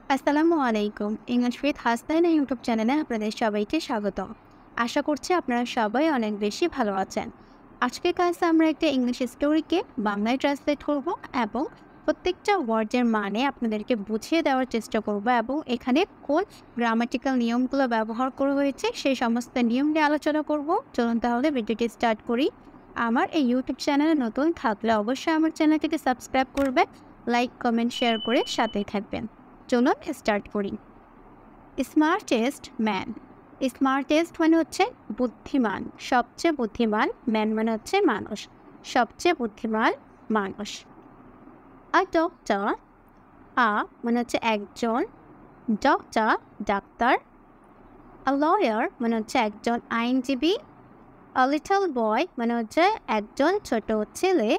আসসালামু আলাইকুম। English with Hasnain YouTube চ্যানেলে আপনাদের সবাইকে স্বাগতম। আশা করছি আপনারা সবাই অনেক বেশি ভালো আছেন। আজকের ক্লাসে আমরা একটা ইংলিশ স্টোরিকে বাংলায় ট্রান্সলেট করব এবং প্রত্যেকটা ওয়ার্ডের মানে আপনাদেরকে বুঝিয়ে দেওয়ার চেষ্টা করব এবং এখানে কোন গ্রামাটিক্যাল নিয়মগুলো ব্যবহার করা হয়েছে সেই সমস্ত নিয়ম নিয়ে আলোচনা করব। চলুন তাহলে ভিডিওটি স্টার্ট করি। আমার এই ইউটিউব চ্যানেলে নতুন থাকলে অবশ্যই আমার চ্যানেলটিকে সাবস্ক্রাইব করবেন, লাইক কমেন্ট শেয়ার করে সাথেই থাকবেন। চলুন স্টার্ট করি। Smartest man. স্মার্টেস্ট মানে হচ্ছে বুদ্ধিমান, সবচেয়ে বুদ্ধিমান। ম্যান মানে হচ্ছে মানুষ, সবচেয়ে বুদ্ধিমান মানুষ। আ ডক্টর, আ মানে হচ্ছে একজন, ডক্টর ডাক্তার। আ লয়ার মানে হচ্ছে একজন আইনজীবী। আ লিটল বয় মানে হচ্ছে একজন ছোট ছেলে।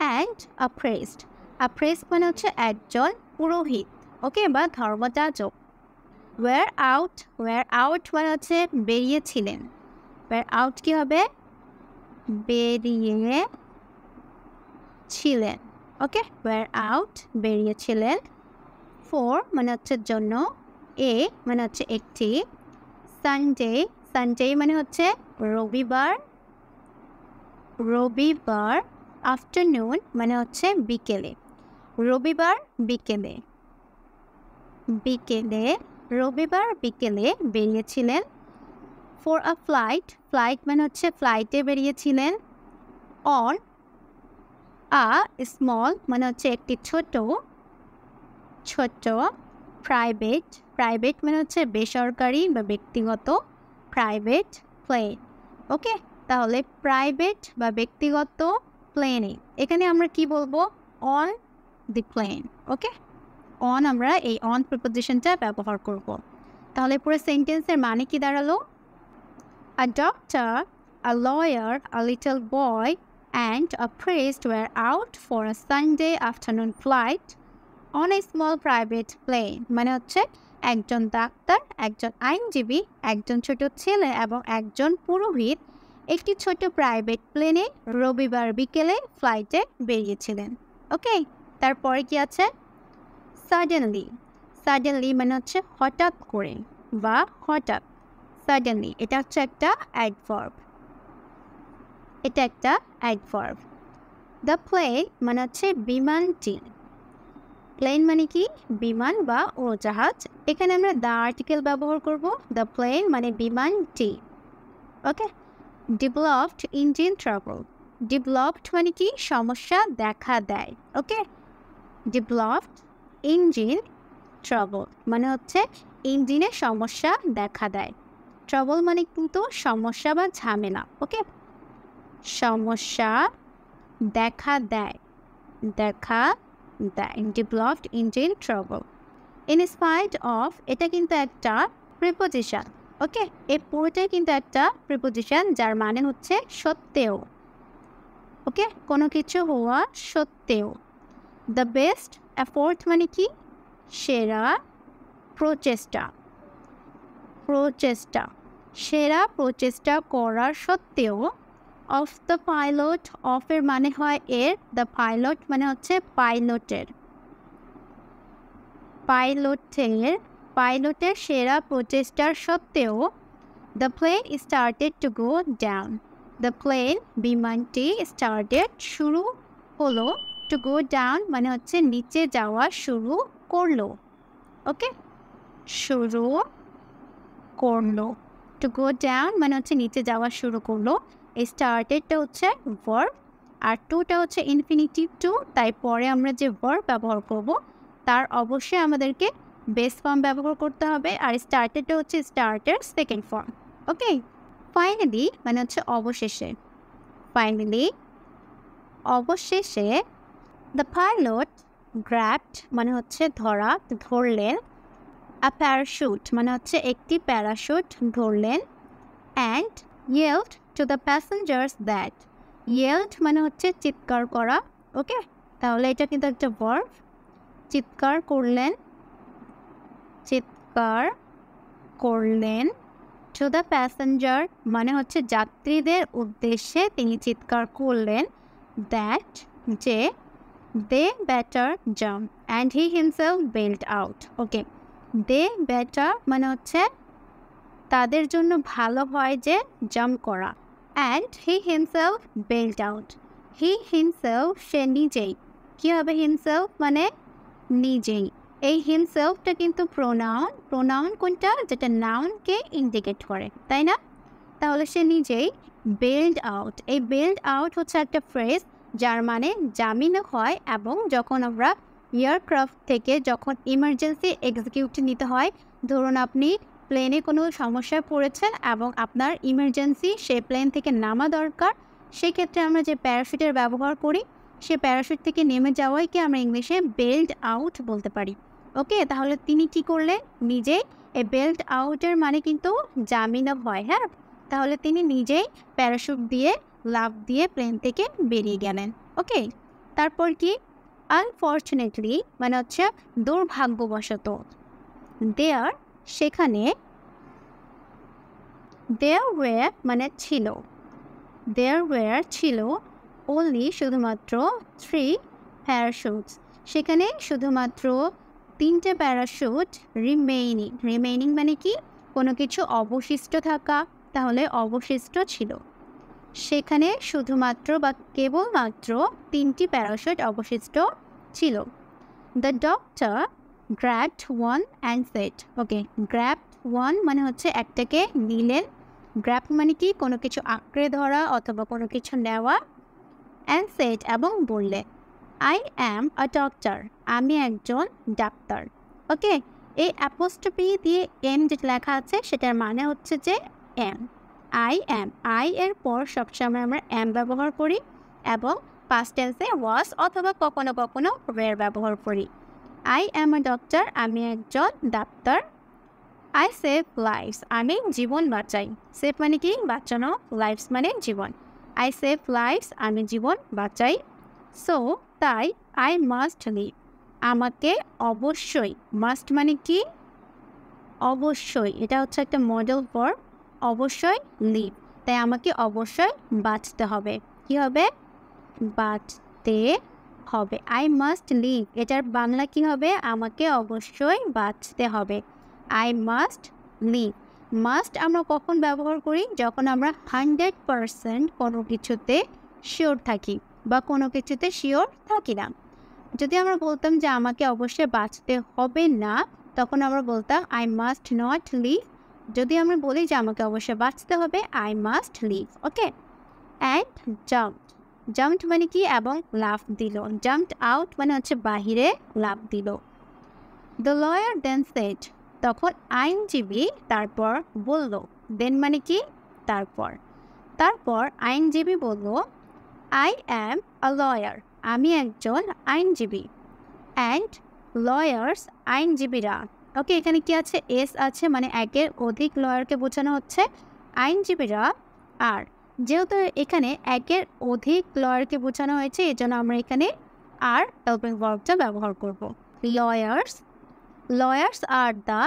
And a priest, a priest মানে হচ্ছে একজন পুরোহিত, ওকে, বা ধর্মযাজক। ওয়্যার আউট মানে হচ্ছে বেরিয়েছিলেন। ওয়্যার আউট কী হবে? বেরিয়েছিলেন, ওকে। ওয়্যার আউট বেরিয়েছিলেন। ফর মানে হচ্ছে জন্য। এ মানে হচ্ছে একটি। সানডে, সানডে মানে হচ্ছে রবিবার, রবিবার। আফটারনুন মানে হচ্ছে বিকেলে, রবিবার বিকেলে, বিকেলে, রবিবার বিকেলে বেরিয়েছিলেন। ফর আ ফ্লাইট, ফ্লাইট মানে হচ্ছে ফ্লাইটে বেরিয়েছিলেন। অন আ স্মল মানে হচ্ছে একটি ছোট, ছোট। প্রাইভেট, প্রাইভেট মানে হচ্ছে বেসরকারি বা ব্যক্তিগত, প্রাইভেট প্লেন, ওকে। তাহলে প্রাইভেট বা ব্যক্তিগত প্লেনে এখানে আমরা কি বলবো? On the plane, okay. On, আমরা এই অন প্রিপোজিশনটা ব্যবহার করব। তাহলে পুরো সেন্টেন্সের মানে কি দাঁড়ালো? A doctor, a lawyer, a little boy, and a priest were out for a Sunday afternoon flight on a small private plane. মানে হচ্ছে একজন ডাক্তার, একজন আইনজীবী, একজন ছোট ছেলে এবং একজন পুরোহিত একটি ছোট প্রাইভেট প্লেনে রবিবার বিকেলে ফ্লাইটে বেরিয়েছিলেন, ওকে। তারপরে কি আছে? সাডেনলি, সাডেনলি মানে হচ্ছে হঠাৎ করে বা হঠাৎ। সাডেনলি এটা হচ্ছে একটা অ্যাডভার্ব, এটা একটা অ্যাডভার্ব। দ্য প্লেন মানে হচ্ছে বিমানটি। প্লেন মানে কি? বিমান বা উড়োজাহাজ। এখানে আমরা দ্য আর্টিকেল ব্যবহার করব। দ্য প্লেন মানে বিমানটি, ওকে। ডেভেলপড ইঞ্জিন ট্রাবল, ডেভেলপড মানে কি? সমস্যা দেখা দেয়, ওকে। ডেভেলপড ইঞ্জিন ট্রাবল মানে হচ্ছে ইঞ্জিনের সমস্যা দেখা দেয়। ট্রাবল মানে কিন্তু সমস্যা বা ঝামেলা, ওকে। সমস্যা দেখা দেয়, দেখা দেয়। Developed engine trouble. In spite of এটা কিন্তু একটা প্রিপোজিশন, ওকে। এই পুরোটাই কিন্তু একটা প্রিপোজিশন যার মানে হচ্ছে সত্ত্বেও, ওকে, কোনো কিছু হওয়া সত্ত্বেও। দ্য বেস্ট এফোর্ট মানে কি? সেরা প্রচেষ্টা, প্রচেষ্টা, সেরা প্রচেষ্টা করার সত্ত্বেও। অফ দ্য পাইলট, অফের মানে হয় এর, দ্য পাইলট মানে হচ্ছে পাইলটের, পাইলটের, পাইলটের সেরা প্রচেষ্টার সত্ত্বেও। The plane started to go down, the plane বিমানটি স্টার্টেড শুরু হলো, টু গো ডাউন মানে হচ্ছে নিচে যাওয়া শুরু করলো, ওকে। শুরু করলো, টু গো ডাউন মানে হচ্ছে নিচে যাওয়া শুরু করলো। স্টার্টেডটা হচ্ছে ভার্ব আর টুটা হচ্ছে ইনফিনিটিভ টু, তাই পরে আমরা যে ভার্ব ব্যবহার করব তার অবশ্যই আমাদেরকে বেস ফর্ম ব্যবহার করতে হবে, আর স্টার্টেডটা হচ্ছে স্টার্টের সেকেন্ড ফর্ম, ওকে। ফাইনালি মানে হচ্ছে অবশেষে, ফাইনালি অবশেষে। দ্য পাইলট গ্র্যাবড মানে হচ্ছে ধরা, ধরলেন। আ প্যারাশুট মানে হচ্ছে একটি প্যারাশুট ধরলেন। And yield to the passengers that, yield মানে হচ্ছে চিৎকার করা, ওকে। তাহলে এটা কিন্তু একটা ভার্ব। চিৎকার করলেন, চিৎকার করলেন। টু দ্য প্যাসেঞ্জার মানে হচ্ছে যাত্রীদের উদ্দেশ্যে তিনি চিৎকার করলেন। দ্যাট যে, They better jump and he himself bailed out. Okay, they better মানে হচ্ছে তাদের জন্য ভালো হয় যে জাম্প করা, and he himself bailed out. He himself সে নিজেই, কী হবে himself মানে নিজেই। এই হিমসেলফটা কিন্তু প্রোনাউন কোনটা, যেটা নাউনকে ইন্ডিকেট করে, তাই না? তাহলে সে নিজেই বেল্ড আউট। এই বেল্ড আউট হচ্ছে একটা ফ্রেজ যার মানে জামিনে হয়, এবং যখন আমরা এয়ারক্রাফট থেকে যখন ইমার্জেন্সি এক্সিকিউট নিতে হয়, ধরুন আপনি প্লেনে কোনো সমস্যায় পড়েছেন এবং আপনার ইমার্জেন্সি সে প্লেন থেকে নামা দরকার, সেক্ষেত্রে আমরা যে প্যারাশুটের ব্যবহার করি, সে প্যারাশুট থেকে নেমে যাওয়াইকে আমরা ইংলিশে বেল্ড আউট বলতে পারি। ওকে, তাহলে তিনি কী করলেন, নিজেই এই বেল্ড আউটের মানে কিন্তু জামিন হয়। হ্যাঁ, তাহলে তিনি নিজেই প্যারাশুট দিয়ে লাফ দিয়ে প্লেন থেকে বেরিয়ে গেলেন। ওকে, তারপর কি, আনফর্চুনেটলি মানে হচ্ছে দুর্ভাগ্যবশত, দেয়ার সেখানে, দেয়ার ওয়্যার মানে ছিল, দেয়ার ওয়্যার ছিল only শুধুমাত্র 3 প্যারাশুটস, সেখানে শুধুমাত্র 3টে প্যারাশুট রিমেইনিং মানে কি, কোনো কিছু অবশিষ্ট থাকা, তাহলে অবশিষ্ট ছিল, সেখানে শুধুমাত্র বা কেবলমাত্র 3টি প্যারাশুট অবশিষ্ট ছিল। The doctor grabbed one and said, okay, grabbed one মানে হচ্ছে একটাকে নিলেন, গ্র্যাব মানে কি কোনো কিছু আঁকড়ে ধরা অথবা কোনো কিছু নেওয়া, অ্যান্ড সেড এবং বললেন, আই অ্যাম আ ডক্টর, আমি একজন ডাক্তার। ওকে, এই অ্যাপোস্ট্রফি দিয়ে এম যেটা লেখা আছে সেটার মানে হচ্ছে যে এম, আই অ্যাম, আই এর পর সবসময় আমরা এম ব্যবহার করি এবং পাস্ট টেন্সে ওয়াজ অথবা কখনো কখনো ওয়্যার ব্যবহার করি। আই অ্যাম আ ডক্টর, আমি একজন ডাক্তার। আই সেভ লাইফস, আমি জীবন বাঁচাই, সেভ মানে কি বাঁচানো, লাইফস মানে জীবন, আই সেভ লাইফস আমি জীবন বাঁচাই। সো তাই আই মাস্ট লিভ, আমাকে অবশ্যই, মাস্ট মানে কি অবশ্যই, এটা হচ্ছে একটা মডেল ফর অবশ্যই লিভ, তাই আমাকে অবশ্যই বাঁচতে হবে। কি হবে, বাঁচতে হবে, আই মাস্ট লিভ, এটার বাংলা কি হবে, আমাকে অবশ্যই বাঁচতে হবে, আই মাস্ট লিভ। মাস্ট আমরা কখন ব্যবহার করি, যখন আমরা 100% কোনো কিছুতে শিওর থাকি বা কোনো কিছুতে শিওর থাকি না। যদি আমরা বলতাম যে আমাকে অবশ্যই বাঁচতে হবে না, তখন আমরা বলতাম আই মাস্ট নট লিভ। যদি আমরা বলি যে আমাকে অবশ্যই বাঁচতে হবে, I must live. Okay, and jumped মানে কি, এবং লাফ দিল, জাম্পড আউট মানে হচ্ছে বাহিরে লাফ দিল। দ্য লয়ার দেন সেড, তখন আইনজীবী তারপর বলল, দেন মানে কি তারপর আইনজীবী বলল, আই অ্যাম আ লয়ার, আমি একজন আইনজীবী, অ্যান্ড লয়ার্স আইনজীবীরা। ওকে, এখানে কি আছে, এস আছে, মানে একের অধিক লয়ারকে বোঝানো হচ্ছে, আইনজীবীরা। আর যেহেতু এখানে একের অধিক লয়ারকে বোঝানো হয়েছে, এই জন্য আমরা এখানে আর হেল্পিং ভার্বটা ব্যবহার করব। Lawyers are the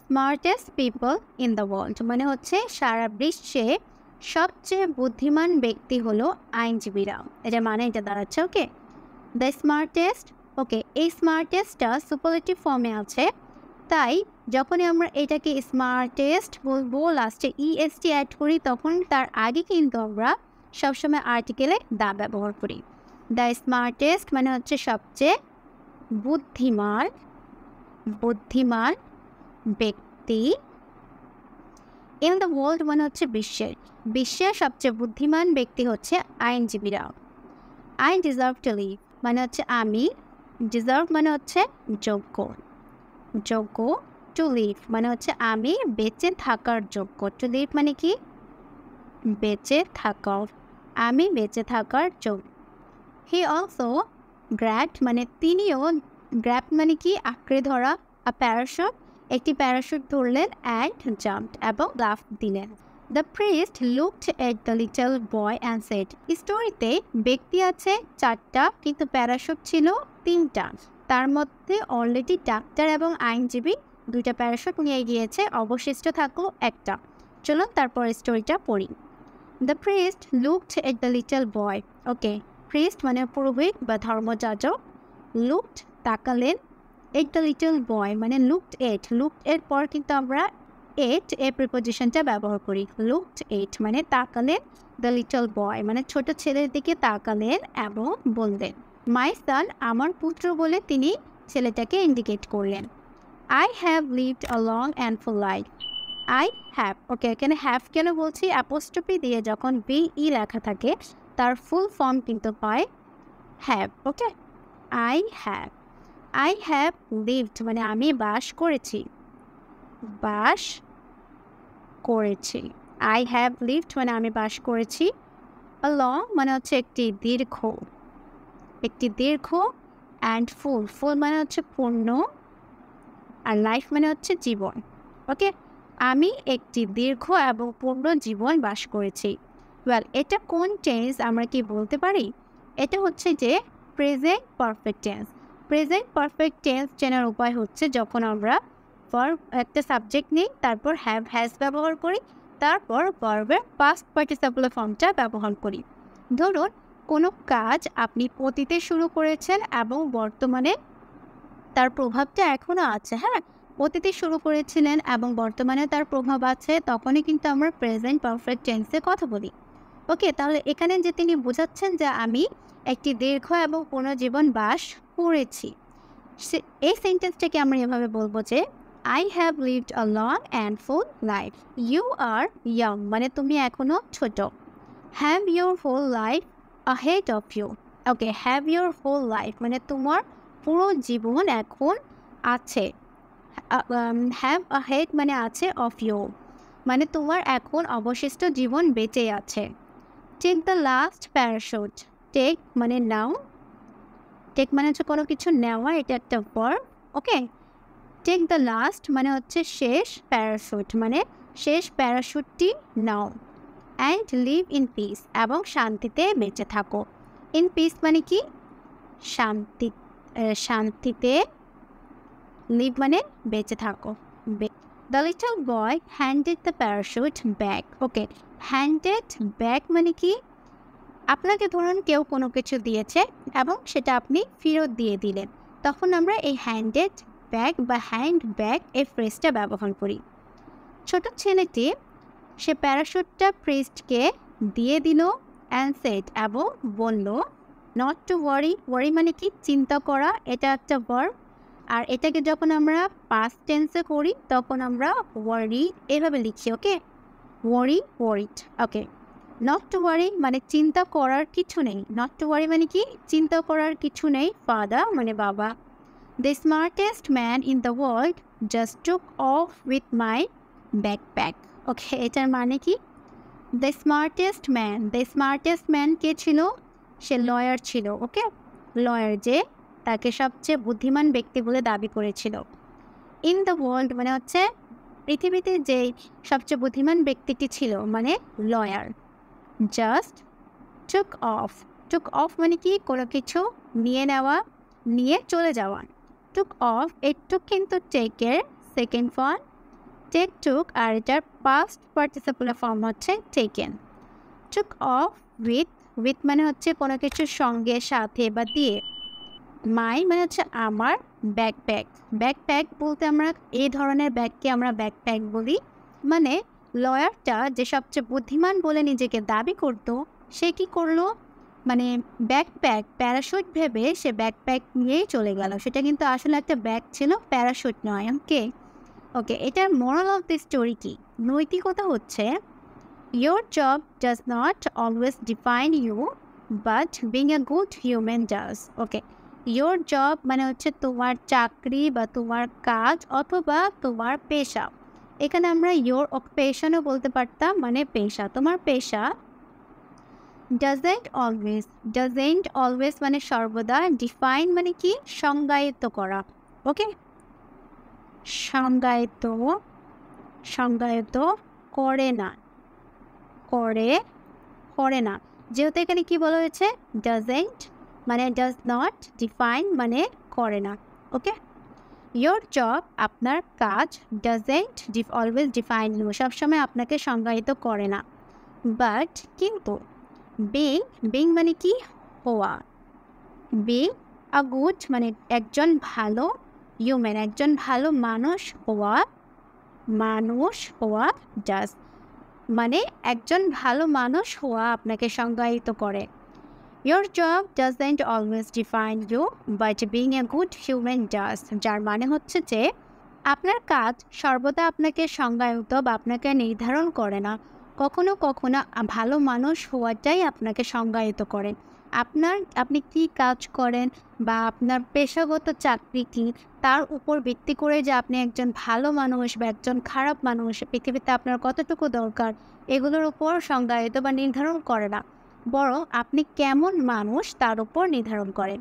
smartest people in the world, মানে হচ্ছে সারা বিশ্বে সবচেয়ে বুদ্ধিমান ব্যক্তি হলো আইনজীবীরা, এটা মানে এটা দাঁড়াচ্ছে। ওকে, দ্য স্মার্টেস্ট, ওকে, এই স্মার্টেস্টটা সুপারলেটিভ ফর্মে আছে, তাই যখনই আমরা এটাকে স্মার্টেস্ট বলবো, লাস্টে ইএসটি অ্যাড করি, তখন তার আগে কিন্তু আমরা সবসময় আর্টিকেলে দা ব্যবহার করি। দ্য স্মার্টেস্ট মানে হচ্ছে সবচেয়ে বুদ্ধিমান ব্যক্তি, ইন দ্য ওয়ার্ল্ড মানে হচ্ছে বিশ্বের সবচেয়ে বুদ্ধিমান ব্যক্তি হচ্ছে আইনজীবীরা। আই ডিজার্ভ টু লিভ মানে হচ্ছে আমি, ডিজার্ভ মানে হচ্ছে যোগ্য, টু লিভ মানে হচ্ছে আমি বেঁচে থাকার যোগ্য, টু লিভ মানে কি বেঁচে থাকা, আমি বেঁচে থাকার যোগ্য। হি অলসো গ্র্যাবড মানে তিনিও, গ্র্যাবড মানে কি আঁকড়ে ধরা, আ প্যারাশুট একটি প্যারাশুট ধরলেন, অ্যান্ড জাম্পড এবং লাফ দিলেন। The priest looked at the little boy and said, স্টোরিতে ব্যক্তি আছে 4টা কিন্তু প্যারাশুট ছিল 3টা, তার মধ্যে অলরেডি ডাক্তার এবং আইনজীবী 2টা প্যারাশুট নিয়ে গিয়েছে, অবশিষ্ট থাকলো একটা। চলুন তারপর স্টোরিটা পড়ি। The priest looked at the little boy, okay, priest মানে পুরোহিত বা ধর্মযাজক, লুকড তাকালেন, এট দ্য লিটল বয় মানে লুকড এর পর কিন্তু আমরা এট এ প্রিপোজিশনটা ব্যবহার করি। লুকড এট মানে তাকালেন, দ্য লিটল বয় মানে ছোট ছেলের দিকে তাকালেন এবং বললেন মাই সান আমার পুত্র বলে তিনি ছেলেটাকে ইন্ডিকেট করলেন। I have lived a long and full life. I have, okay এখানে হ্যাভ কেন বলছি, অ্যাপোস্ট্রফি দিয়ে যখন বিই লেখা থাকে তার ফুল ফর্ম কিন্তু হয় have. Okay, I have lived মানে আমি বাস করেছি, আই হ্যাভ লিভড মানে আমি বাস করেছি। আ লং মানে হচ্ছে একটি দীর্ঘ, অ্যান্ড ফুল মানে হচ্ছে পূর্ণ, আর লাইফ মানে হচ্ছে জীবন। ওকে, আমি একটি দীর্ঘ এবং পূর্ণ জীবন বাস করেছি। ওয়েল, এটা কোন টেন্স আমরা কি বলতে পারি? এটা হচ্ছে যে প্রেজেন্ট পারফেক্ট টেন্স চেনার উপায় হচ্ছে যখন আমরা ভার্ব একটা সাবজেক্ট নিই, তারপর হ্যাজ ব্যবহার করি, তারপর ভার্বের পাস্ট পার্টিসিপল ফর্মটা ব্যবহার করি। ধরুন কোনো কাজ আপনি অতীতে শুরু করেছেন এবং বর্তমানে তার প্রভাবটা এখনও আছে। হ্যাঁ, অতীতে শুরু করেছিলেন এবং বর্তমানে তার প্রভাব আছে, তখনই কিন্তু আমরা প্রেজেন্ট পারফেক্ট টেন্সে কথা বলি। ওকে, তাহলে এখানে যে তিনি বোঝাচ্ছেন যে আমি একটি দীর্ঘ এবং পূর্ণ জীবন বাস করেছি, এই সেন্টেন্সটাকে আমরা এভাবে বলবো যে I have lived a long and full life. You are young মানে তুমি এখনও ছোট। Have your whole life ahead of you. Okay, have your whole life মানে তোমার পুরো জীবন এখন আছে। হ্যাভ ahead মানে আছে, অফ ইউ মানে তোমার এখন অবশিষ্ট জীবন বেঁচে আছে। Take the last parachute, take মানে নাও, টেক মানে হচ্ছে কোনো কিছু নেওয়া, এটা একটা verb. Okay, take the last মানে হচ্ছে শেষ, প্যারাশুট মানে শেষ প্যারাশুটটি নাও। অ্যান্ড লিভ ইন পিস এবং শান্তিতে বেঁচে থাকো। ইন পিস মানে কি? শান্তিতে, লিভ মানে বেঁচে থাকো। The little boy handed the parachute back. Okay, handed back মানে কি? আপনাকে ধরুন কেউ কোনো কিছু দিয়েছে এবং সেটা আপনি ফেরত দিয়ে দিলেন, তখন আমরা এই হ্যান্ডেড ব্যাক বা হ্যান্ড ব্যাক এই ফ্রেজটা ব্যবহার করি। ছোট ছেলেটি সে প্যারাশুটটা প্রিস্টকে দিয়ে দিল, অ্যান্ড সেড এবং বলল নট টু ওয়ারি। ওয়ারি মানে কি? চিন্তা করা, এটা একটা ভার্ব। আর এটাকে যখন আমরা পাস্ট টেন্সে করি তখন আমরা ওয়ারি এভাবে লিখি। Okay, worried. Okay, not to worry মানে চিন্তা করার কিছু নেই। নট টু ওয়ারি মানে কি? চিন্তা করার কিছু নেই। ফাদার মানে বাবা। The smartest man in the world just took off with my backpack. Okay, এটার মানে কি? দ্য স্মার্টেস্ট ম্যান কে ছিল? সে লয়ার ছিল। ওকে, লয়ার যে তাকে সবচেয়ে বুদ্ধিমান ব্যক্তি বলে দাবি করেছিল। ইন দ্য ওয়ার্ল্ড মানে হচ্ছে পৃথিবীতে যে সবচেয়ে বুদ্ধিমান ব্যক্তিটি ছিল মানে লয়ার। জাস্ট টুক অফ মানে কি? কোনো কিছু নিয়ে নেওয়া, নিয়ে চলে যাওয়া। টুক অফ, এই টুক কিন্তু টেকের সেকেন্ড ফর্ম, টেক টুক, আর এটার পাস্ট পার্টিসিপল ফর্ম হচ্ছে টেকেন। টুক অফ উইথ মানে হচ্ছে কোনো কিছুর সঙ্গে, সাথে বা দিয়ে। মাই মানে হচ্ছে আমার, ব্যাকপ্যাক বলতে আমরা এই ধরনের ব্যাগকে আমরা ব্যাকপ্যাক বলি। মানে লয়ারটা যে সবচেয়ে বুদ্ধিমান বলে নিজেকে দাবি করত, সে কি করলো? মানে ব্যাকপ্যাক প্যারাশুট ভেবে সে ব্যাকপ্যাক নিয়েই চলে গেল। সেটা কিন্তু আসলে একটা ব্যাগ ছিল, প্যারাশুট নয়। ওকে, এটার মোরাল অফ দি স্টোরি কি? নৈতিকতা হচ্ছে your job does not always define you, but being a good human does. Okay, your job মানে হচ্ছে তোমার চাকরি বা তোমার কাজ অথবা তোমার পেশা। এখানে আমরা ইয়োর অকুপেশনও বলতে পারতাম, মানে পেশা, তোমার পেশা। ডাজেন্ট অলওয়েজ মানে সর্বদা। ডিফাইন মানে কি? সংজ্ঞায়িত করা। ওকে, সংজ্ঞায়িত করে না। যেহেতু এখানে কি বলা হয়েছে? ডাজেন্ট মানে ডাজ নট, ডিফাইন মানে করে না। ওকে, ইয়োর জব আপনার কাজ, ডাজেন্ট অলওয়েজ ডিফাইন ইউ সবসময় আপনাকে সংজ্ঞায়িত করে না। বাট কিন্তু বিং মানে কি? হওয়া। বি আ গুড মানে একজন ভালো হিউম্যান, একজন ভালো মানুষ হওয়া ডাজ মানে একজন ভালো মানুষ হওয়া আপনাকে সংজ্ঞায়িত করে। Your job doesn't always define you, but being a good human does. যার মানে হচ্ছে যে আপনার কাজ সর্বদা আপনাকে সংজ্ঞায়িত বা আপনাকে নির্ধারণ করে না, কখনো কখনো ভালো মানুষ হওয়াটাই আপনাকে সংজ্ঞায়িত করে। আপনি কি কাজ করেন বা আপনার পেশাগত চাকরি কী, তার উপর ভিত্তি করে যে আপনি একজন ভালো মানুষ বা একজন খারাপ মানুষ, পৃথিবীতে আপনার কতটুকু দরকার, এগুলোর উপর সংজ্ঞায়িত বা নির্ধারণ করে না, বরং আপনি কেমন মানুষ তার উপর নির্ধারণ করেন।